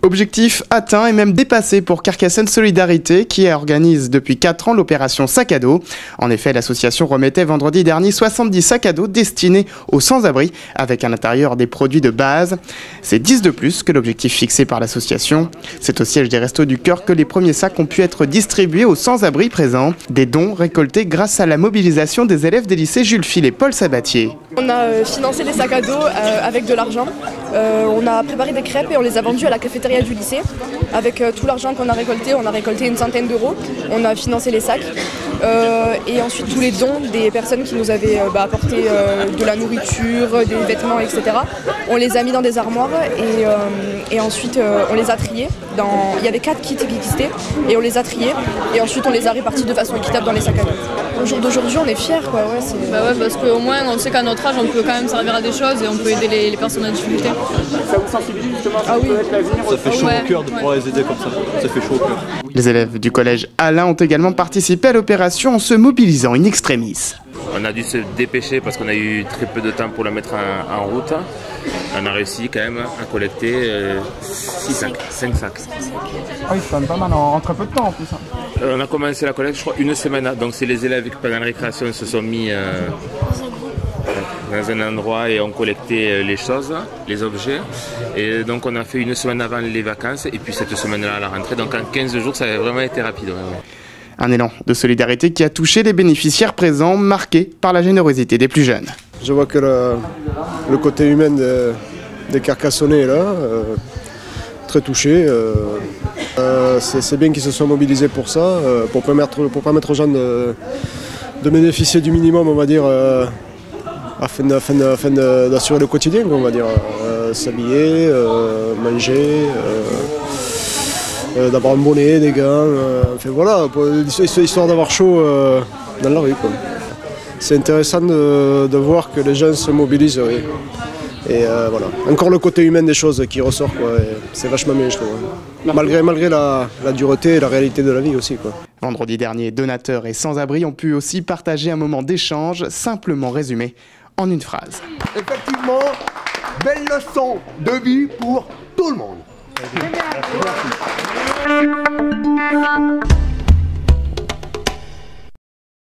Objectif atteint et même dépassé pour Carcassonne Solidarité qui organise depuis 4 ans l'opération Sac à dos. En effet, l'association remettait vendredi dernier 70 sacs à dos destinés aux sans-abri avec à l'intérieur des produits de base. C'est 10 de plus que l'objectif fixé par l'association. C'est au siège des Restos du Cœur que les premiers sacs ont pu être distribués aux sans-abri présents. Des dons récoltés grâce à la mobilisation des élèves des lycées Jules Fil et Paul Sabatier. On a financé des sacs à dos avec de l'argent. On a préparé des crêpes et on les a vendus à la cafétéria du lycée. Avec tout l'argent qu'on a récolté, on a récolté une centaine d'euros. On a financé les sacs. Et ensuite tous les dons des personnes qui nous avaient apporté de la nourriture, des vêtements, etc. On les a mis dans des armoires et ensuite on les a triés. Il y avait 4 kits qui existaient et on les a triés. Et ensuite on les a répartis de façon équitable dans les sacs à dos. Au jour d'aujourd'hui on est fiers quoi. Ouais, parce qu'au moins on sait qu'à notre âge on peut quand même servir à des choses et on peut aider les personnes en difficulté. Ça vous sensibilise justement à oui. l'avenir? Ça fait chaud au cœur de pouvoir les aider comme ça. Ça fait chaud au cœur. Les élèves du collège Alain ont également participé à l'opération en se mobilisant in extremis. On a dû se dépêcher parce qu'on a eu très peu de temps pour la mettre en route. On a réussi quand même à collecter 5 sacs. Ah oui, c'est quand même pas mal en très peu de temps en plus. On a commencé la collecte, je crois, une semaine. Donc c'est les élèves qui pendant la récréation se sont mis dans un endroit et ont collecté les choses, les objets. Et donc on a fait une semaine avant les vacances et puis cette semaine-là à la rentrée. Donc en 15 jours, ça a vraiment été rapide. Vraiment. Un élan de solidarité qui a touché les bénéficiaires présents, marqué par la générosité des plus jeunes. Je vois que le côté humain des Carcassonnais est là, très touché. C'est bien qu'ils se soient mobilisés pour ça, pour permettre aux gens de bénéficier du minimum, on va dire, afin d'assurer le quotidien, on va dire, s'habiller, manger. D'avoir un bonnet, des gants, enfin voilà, histoire d'avoir chaud dans la rue. C'est intéressant de voir que les gens se mobilisent. Oui. Et voilà, encore le côté humain des choses qui ressort, c'est vachement bien je trouve. Malgré la dureté et la réalité de la vie aussi. Vendredi dernier, donateurs et sans-abri ont pu aussi partager un moment d'échange, simplement résumé en une phrase. Effectivement, belle leçon de vie pour tout le monde. Merci.